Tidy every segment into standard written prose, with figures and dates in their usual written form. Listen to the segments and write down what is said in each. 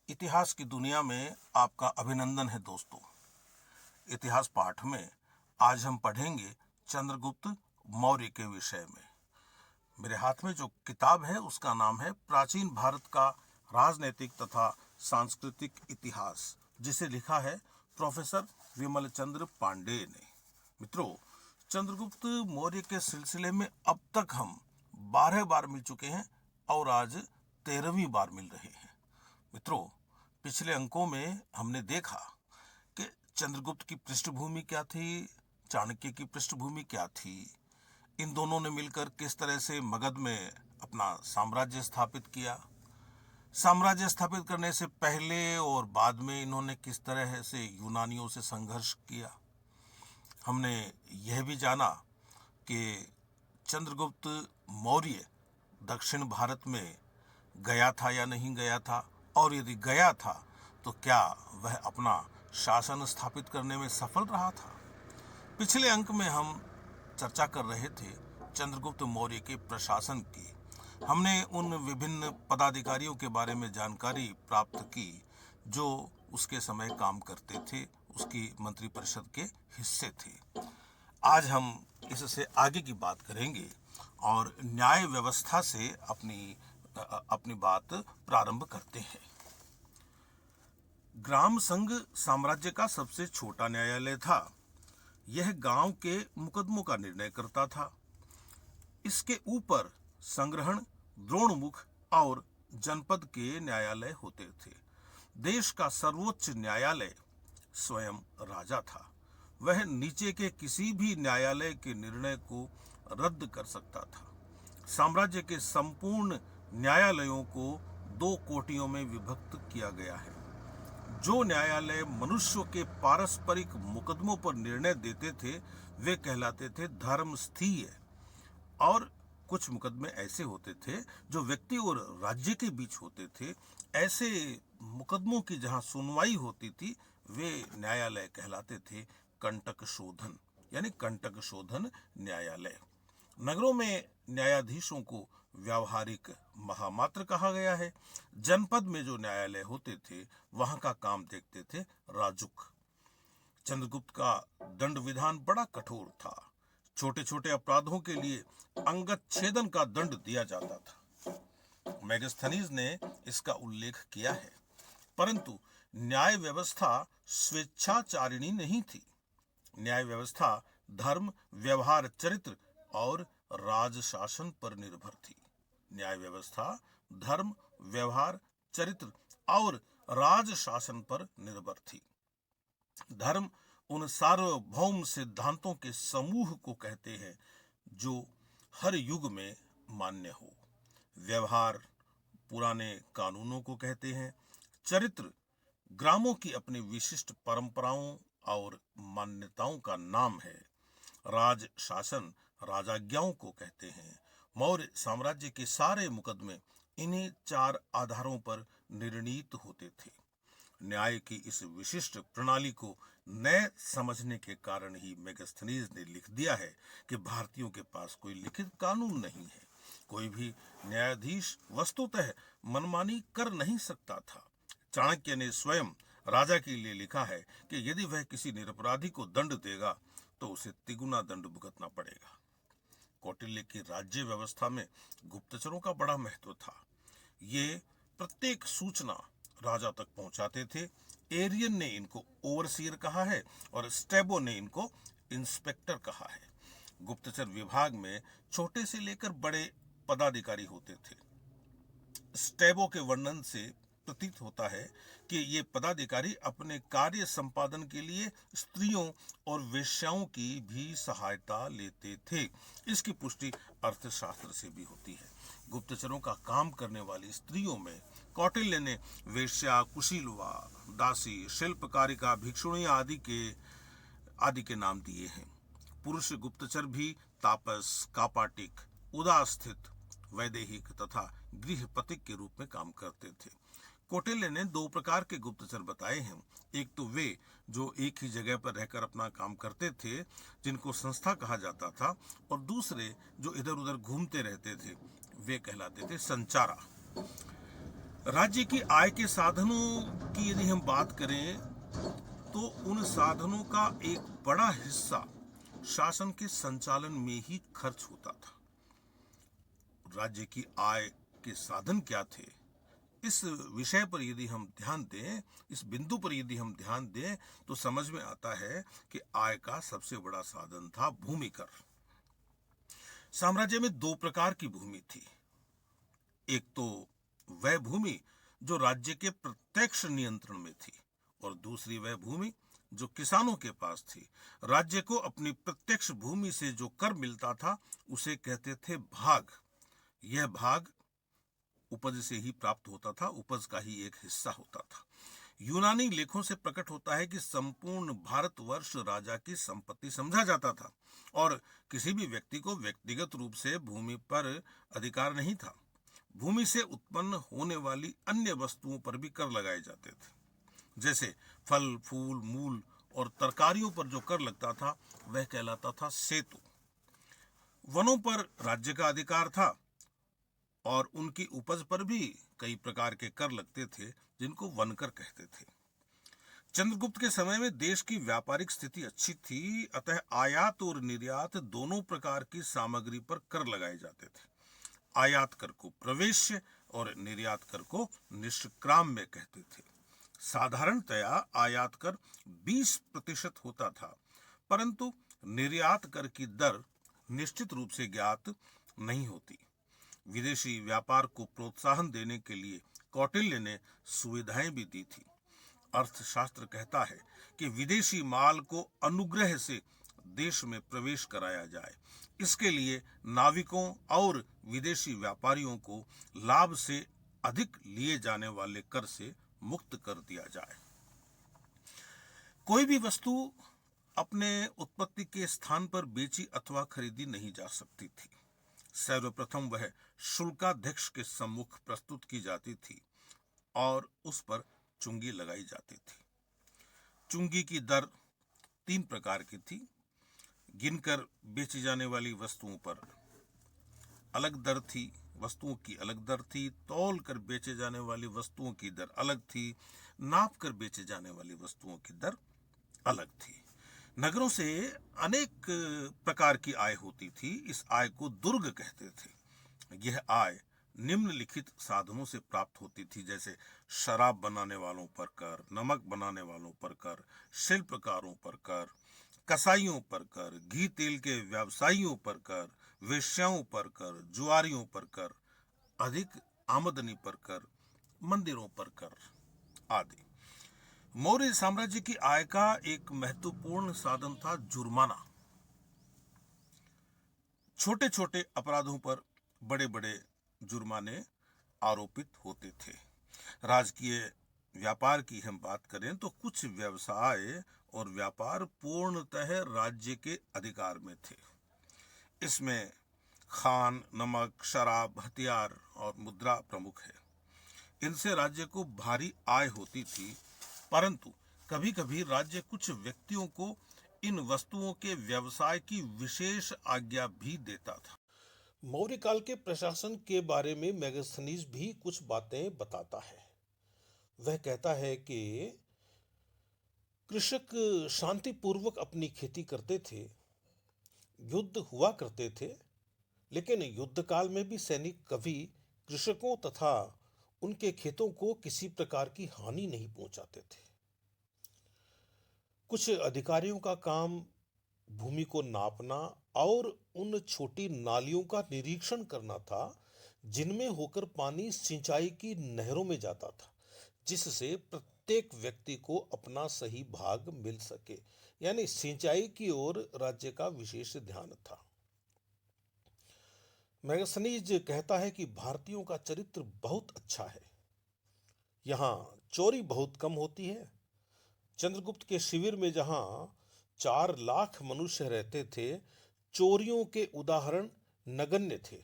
इतिहास की दुनिया में आपका अभिनंदन है दोस्तों। इतिहास पाठ में आज हम पढ़ेंगे चंद्रगुप्त मौर्य के विषय में। मेरे हाथ में जो किताब है उसका नाम है प्राचीन भारत का राजनीतिक तथा सांस्कृतिक इतिहास, जिसे लिखा है प्रोफेसर विमल चंद्र पांडे ने। मित्रों, चंद्रगुप्त मौर्य के सिलसिले में अब तक हम 12 बार मिल चुके हैं और आज 13वीं बार मिल रहे हैं। मित्रों, पिछले अंकों में हमने देखा कि चंद्रगुप्त की पृष्ठभूमि क्या थी, चाणक्य की पृष्ठभूमि क्या थी, इन दोनों ने मिलकर किस तरह से मगध में अपना साम्राज्य स्थापित किया, साम्राज्य स्थापित करने से पहले और बाद में इन्होंने किस तरह से यूनानियों से संघर्ष किया। हमने यह भी जाना कि चंद्रगुप्त मौर्य दक्षिण भारत में गया था या नहीं गया था, और यदि गया था तो क्या वह अपना शासन स्थापित करने में सफल रहा था। पिछले अंक में हम चर्चा कर रहे थे चंद्रगुप्त मौर्य के प्रशासन की। हमने उन विभिन्न पदाधिकारियों के बारे में जानकारी प्राप्त की जो उसके समय काम करते थे, उसकी मंत्रिपरिषद के हिस्से थे। आज हम इससे आगे की बात करेंगे और न्याय व्यवस्था से अपनी बात प्रारंभ करते हैं। ग्राम संघ साम्राज्य का सबसे छोटा न्यायालय था। यह गांव के मुकदमों का निर्णय करता था। इसके ऊपर संग्रहण, द्रोणमुख और जनपद के न्यायालय होते थे। देश का सर्वोच्च न्यायालय स्वयं राजा था। वह नीचे के किसी भी न्यायालय के निर्णय को रद्द कर सकता था। साम्राज्य के संपूर्ण न्यायालयों को 2 कोटियों में विभक्त किया गया है। जो न्यायालय मनुष्यों के पारस्परिक मुकदमों पर निर्णय देते थे वे कहलाते थे धर्मस्थीय, और कुछ मुकदमे ऐसे होते थे जो व्यक्ति और राज्य के बीच होते थे। ऐसे मुकदमों की जहां सुनवाई होती थी वे न्यायालय कहलाते थे कंटक शोधन, यानी कंटक शोधन न्यायालय। नगरों में न्यायाधीशों को व्यावहारिक महामात्र कहा गया है। जनपद में जो न्यायालय होते थे वहां का काम देखते थे राजुक। चंद्रगुप्त का दंड विधान बड़ा कठोर था। छोटे छोटे अपराधों के लिए अंगत छेदन का दंड दिया जाता था। मेगास्थनीज ने इसका उल्लेख किया है। परंतु न्याय व्यवस्था स्वेच्छाचारिणी नहीं थी। न्याय व्यवस्था धर्म, व्यवहार, चरित्र और राजशासन पर निर्भर थी। न्याय व्यवस्था धर्म, व्यवहार, चरित्र और राजशासन पर निर्भर थी। धर्म उन सार्वभौम सिद्धांतों के समूह को कहते हैं जो हर युग में मान्य हो। व्यवहार पुराने कानूनों को कहते हैं। चरित्र ग्रामों की अपनी विशिष्ट परंपराओं और मान्यताओं का नाम है। राज शासन राजाज्ञाओं को कहते हैं। मौर्य साम्राज्य के सारे मुकदमे इन्हीं 4 आधारों पर निर्णीत होते थे। न्याय की इस विशिष्ट प्रणाली को नए समझने के कारण ही मेगास्थनीज ने लिख दिया है कि भारतीयों के पास कोई लिखित कानून नहीं है। कोई भी न्यायाधीश वस्तुतः मनमानी कर नहीं सकता था। चाणक्य ने स्वयं राजा के लिए लिखा है कि यदि वह किसी निरपराधी को दंड देगा तो उसे तिगुना दंड भुगतना पड़ेगा। कौटिल्य की राज्य व्यवस्था में गुप्तचरों का बड़ा महत्व था। ये प्रत्येक सूचना राजा तक पहुंचाते थे। एरियन ने इनको ओवरसीयर कहा है और स्टेबो ने इनको इंस्पेक्टर कहा है। गुप्तचर विभाग में छोटे से लेकर बड़े पदाधिकारी होते थे। स्टेबो के वर्णन से प्रतीत होता है कि ये पदाधिकारी अपने कार्य संपादन के लिए स्त्रियों और वेश्याओं की भी सहायता लेते थे। इसकी पुष्टि अर्थशास्त्र से भी होती है। गुप्तचरों का काम करने वाली स्त्रियों में कौटिल्य ने वेश्या, कुशीलवा, दासी, शिल्पकारिका, भिक्षुणी आदि के नाम दिए हैं। पुरुष गुप्तचर भी तापस, कापाटिक, उदास्थित, वैदेहिक तथा गृहपतिक के रूप में काम करते थे। कौटिल्य ने 2 प्रकार के गुप्तचर बताए हैं। एक तो वे जो एक ही जगह पर रहकर अपना काम करते थे, जिनको संस्था कहा जाता था, और दूसरे जो इधर उधर घूमते रहते थे, वे कहलाते थे संचारा। राज्य की आय के साधनों की यदि हम बात करें तो उन साधनों का एक बड़ा हिस्सा शासन के संचालन में ही खर्च होता था। राज्य की आय के साधन क्या थे, इस विषय पर यदि हम ध्यान दें, इस बिंदु पर यदि हम ध्यान दें तो समझ में आता है कि आय का सबसे बड़ा साधन था भूमि कर। साम्राज्य में दो प्रकार की भूमि थी। एक तो वह भूमि जो राज्य के प्रत्यक्ष नियंत्रण में थी और दूसरी वह भूमि जो किसानों के पास थी। राज्य को अपनी प्रत्यक्ष भूमि से जो कर मिलता था उसे कहते थे भाग। यह भाग उपज से ही प्राप्त होता था, उपज का ही एक हिस्सा होता था। यूनानी लेखों से प्रकट होता है कि संपूर्ण भारतवर्ष राजा की संपत्ति समझा जाता था और किसी भी व्यक्ति को व्यक्तिगत रूप से भूमि पर अधिकार नहीं था। भूमि से उत्पन्न होने वाली अन्य वस्तुओं पर भी कर लगाए जाते थे, जैसे फल, फूल, मूल और तरकारियों पर जो कर लगता था वह कहलाता था सेतु। वनों पर राज्य का अधिकार था और उनकी उपज पर भी कई प्रकार के कर लगते थे जिनको वनकर कहते थे। चंद्रगुप्त के समय में देश की व्यापारिक स्थिति अच्छी थी, अतः आयात और निर्यात दोनों प्रकार की सामग्री पर कर लगाए जाते थे। आयात कर को प्रवेश्य और निर्यात कर को निष्क्राम्य कहते थे। साधारणतया आयात कर 20% होता था, परंतु निर्यात कर की दर निश्चित रूप से ज्ञात नहीं होती। विदेशी व्यापार को प्रोत्साहन देने के लिए कौटिल्य ने सुविधाएं भी दी थी। अर्थशास्त्र कहता है कि विदेशी माल को अनुग्रह से देश में प्रवेश कराया जाए। इसके लिए नाविकों और विदेशी व्यापारियों को लाभ से अधिक लिए जाने वाले कर से मुक्त कर दिया जाए। कोई भी वस्तु अपने उत्पत्ति के स्थान पर बेची अथवा खरीदी नहीं जा सकती थी। सर्वप्रथम वह शुल्काध्यक्ष के सम्मुख प्रस्तुत की जाती थी और उस पर चुंगी लगाई जाती थी। चुंगी की दर 3 प्रकार की थी। गिनकर बेची जाने वाली वस्तुओं पर अलग दर थी, वस्तुओं की अलग दर थी। तौल कर बेचे जाने वाली वस्तुओं की दर अलग थी। नाप कर बेचे जाने वाली वस्तुओं की दर अलग थी। नगरों से अनेक प्रकार की आय होती थी। इस आय को दुर्ग कहते थे। यह आय निम्नलिखित साधनों से प्राप्त होती थी, जैसे शराब बनाने वालों पर कर, नमक बनाने वालों पर कर, शिल्पकारों पर कर, कसाईयों पर कर, घी तेल के व्यवसायियों पर कर, वेश्याओं पर कर, जुआरियों पर कर, अधिक आमदनी पर कर, मंदिरों पर कर आदि। मौर्य साम्राज्य की आय का एक महत्वपूर्ण साधन था जुर्माना। छोटे छोटे अपराधों पर बड़े बड़े जुर्माने आरोपित होते थे। राजकीय व्यापार की हम बात करें तो कुछ व्यवसाय और व्यापार पूर्णतः राज्य के अधिकार में थे। इसमें खान, नमक, शराब, हथियार और मुद्रा प्रमुख है। इनसे राज्य को भारी आय होती थी, परंतु कभी कभी राज्य कुछ व्यक्तियों को इन वस्तुओं के व्यवसाय की विशेष आज्ञा भी देता था। मौर्य काल के प्रशासन के बारे में मेगास्थनीज भी कुछ बातें बताता है। वह कहता है कि कृषक शांतिपूर्वक अपनी खेती करते थे, युद्ध हुआ करते थे, लेकिन युद्ध काल में भी सैनिक कभी कृषकों तथा उनके खेतों को किसी प्रकार की हानि नहीं पहुंचाते थे। कुछ अधिकारियों का काम भूमि को नापना और उन छोटी नालियों का निरीक्षण करना था जिनमें होकर पानी सिंचाई की नहरों में जाता था, जिससे प्रत्येक व्यक्ति को अपना सही भाग मिल सके। यानी सिंचाई की ओर राज्य का विशेष ध्यान था। मैगस्थनीज कहता है कि भारतीयों का चरित्र बहुत अच्छा है, यहाँ चोरी बहुत कम होती है। चंद्रगुप्त के शिविर में जहां 4 लाख मनुष्य रहते थे, चोरियों के उदाहरण नगण्य थे।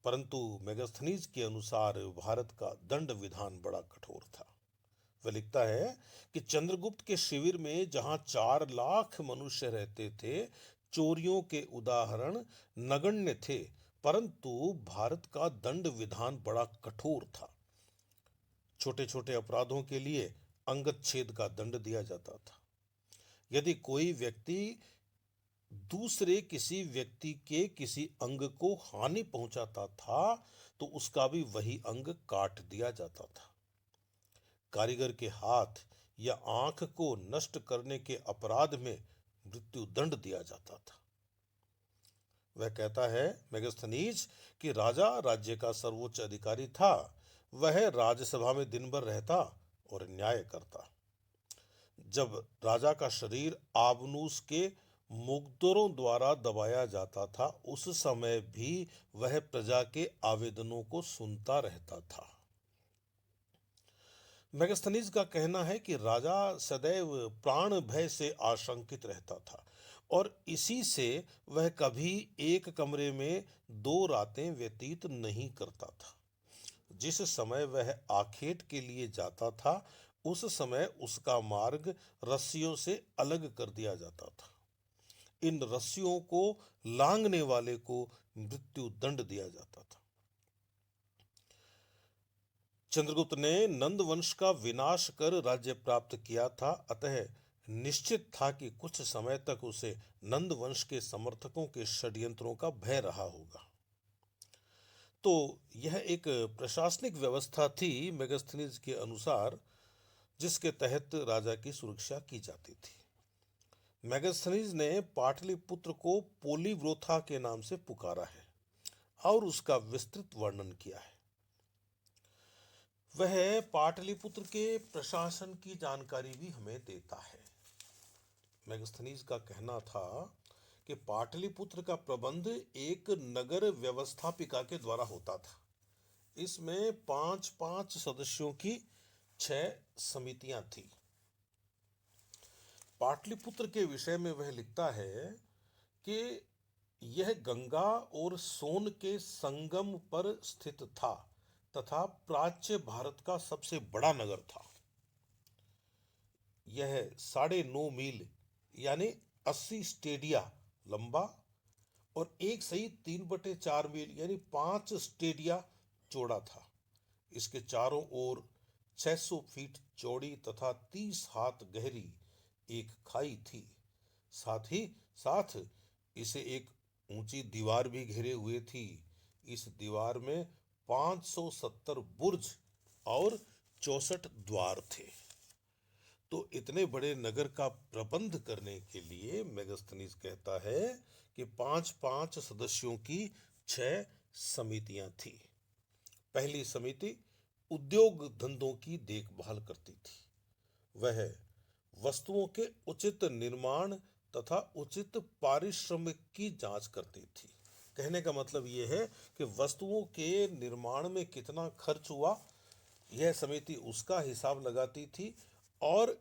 परंतु मेगास्थनीज के अनुसार भारत का दंड विधान बड़ा कठोर था। वह लिखता है कि चंद्रगुप्त के शिविर में जहां 4 लाख मनुष्य रहते थे, चोरियों के उदाहरण नगण्य थे, परंतु भारत का दंड विधान बड़ा कठोर था। छोटे छोटे अपराधों के लिए अंगद छेद का दंड दिया जाता था। यदि कोई व्यक्ति दूसरे किसी व्यक्ति के किसी अंग को हानि पहुंचाता था तो उसका भी वही अंग काट दिया जाता था। कारीगर के हाथ या आंख को नष्ट करने के अपराध में मृत्यु दंड दिया जाता था। वह कहता है मेगास्थनीज कि राजा राज्य का सर्वोच्च अधिकारी था। वह राज्यसभा में दिन भर रहता और न्याय करता। जब राजा का शरीर आबनूस के मुकद्दरों द्वारा दबाया जाता था उस समय भी वह प्रजा के आवेदनों को सुनता रहता था। मेगास्थनीज का कहना है कि राजा सदैव प्राण भय से आशंकित रहता था और इसी से वह कभी एक कमरे में 2 रातें व्यतीत नहीं करता था। जिस समय वह आखेट के लिए जाता था उस समय उसका मार्ग रस्सियों से अलग कर दिया जाता था। इन रस्सियों को लांघने वाले को मृत्यु दंड दिया जाता था। चंद्रगुप्त ने नंद वंश का विनाश कर राज्य प्राप्त किया था, अतः निश्चित था कि कुछ समय तक उसे नंद वंश के समर्थकों के षड्यंत्रों का भय रहा होगा। तो यह एक प्रशासनिक व्यवस्था थी मेगास्थनीज के अनुसार, जिसके तहत राजा की सुरक्षा की जाती थी। मेगास्थनीज ने पाटलिपुत्र को पोलीव्रोथा के नाम से पुकारा है और उसका विस्तृत वर्णन किया है। वह पाटलिपुत्र के प्रशासन की जानकारी भी हमें देता है। मेगास्थनीज का कहना था कि पाटलिपुत्र का प्रबंध एक नगर व्यवस्थापिका के द्वारा होता था। इसमें 5-5 सदस्यों की 6 समितियां थी। पाटलिपुत्र के विषय में वह लिखता है कि यह गंगा और सोन के संगम पर स्थित था तथा प्राच्य भारत का सबसे बड़ा नगर था। यह 9.5 मील यानी 80 स्टेडिया लंबा और 1 सहित 3/4 मील यानी 5 स्टेडिया चौड़ा था। इसके चारों ओर 600 फीट चौड़ी तथा 30 हाथ गहरी एक खाई थी। साथ ही साथ इसे एक ऊंची दीवार भी घेरे हुए थी। इस दीवार में 570 बुर्ज और 64 द्वार थे। तो इतने बड़े नगर का प्रबंध करने के लिए मेगास्थनीज कहता है कि 5-5 सदस्यों की 6 समितियां थी। पहली समिति उद्योग धंधों की देखभाल करती थी। वह वस्तुओं के उचित निर्माण तथा उचित पारिश्रमिक की जांच करती थी। कहने का मतलब यह है कि वस्तुओं के निर्माण में कितना खर्च हुआ, यह समिति उसका हिसाब लगाती थी और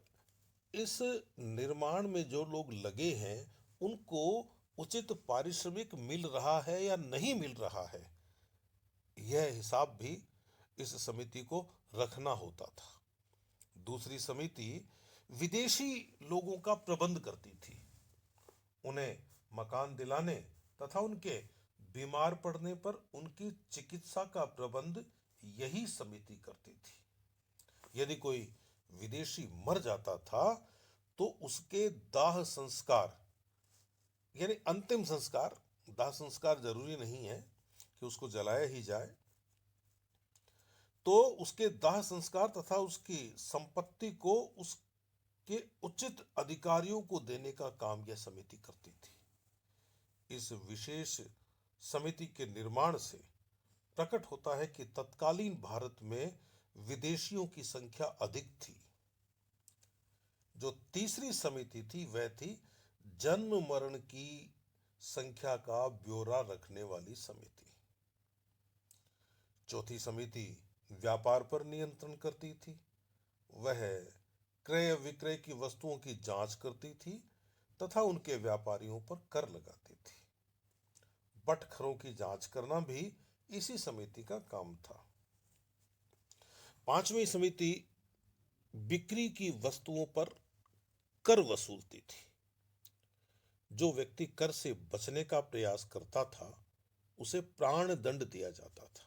इस निर्माण में जो लोग लगे हैं उनको उचित पारिश्रमिक मिल रहा है या नहीं मिल रहा है, यह हिसाब भी इस समिति को रखना होता था। दूसरी समिति विदेशी लोगों का प्रबंध करती थी। उन्हें मकान दिलाने तथा उनके बीमार पड़ने पर उनकी चिकित्सा का प्रबंध यही समिति करती थी। यदि कोई विदेशी मर जाता था तो उसके दाह संस्कार यानी अंतिम संस्कार, दाह संस्कार जरूरी नहीं है कि उसको जलाया ही जाए, तो उसके दाह संस्कार तथा उसकी संपत्ति को उसके उचित अधिकारियों को देने का काम यह समिति करती थी। इस विशेष समिति के निर्माण से प्रकट होता है कि तत्कालीन भारत में विदेशियों की संख्या अधिक थी। जो तीसरी समिति थी वह थी जन्म मरण की संख्या का ब्यौरा रखने वाली समिति। चौथी समिति व्यापार पर नियंत्रण करती थी। वह क्रय विक्रय की वस्तुओं की जांच करती थी तथा उनके व्यापारियों पर कर लगाती थी। बटखरों की जांच करना भी इसी समिति का काम था। पांचवी समिति बिक्री की वस्तुओं पर कर वसूलती थी। जो व्यक्ति कर से बचने का प्रयास करता था उसे प्राण दंड दिया जाता था।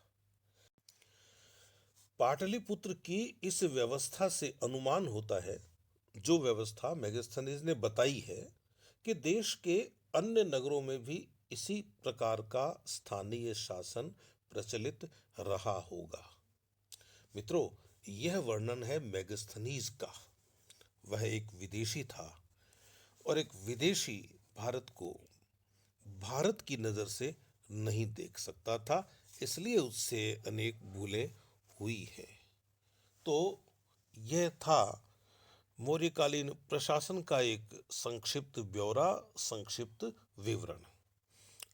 पाटलिपुत्र की इस व्यवस्था से अनुमान होता है, जो व्यवस्था मेगास्थनीज ने बताई है, कि देश के अन्य नगरों में भी इसी प्रकार का स्थानीय शासन प्रचलित रहा होगा। मित्रों, यह वर्णन है मेगास्थनीज का। वह एक विदेशी था और एक विदेशी भारत को भारत की नज़र से नहीं देख सकता था, इसलिए उससे अनेक भूलें हुई हैं। तो यह था मौर्यकालीन प्रशासन का एक संक्षिप्त ब्यौरा, संक्षिप्त विवरण।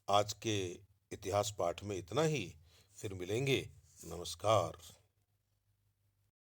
आज के इतिहास पाठ में इतना ही। फिर मिलेंगे। नमस्कार।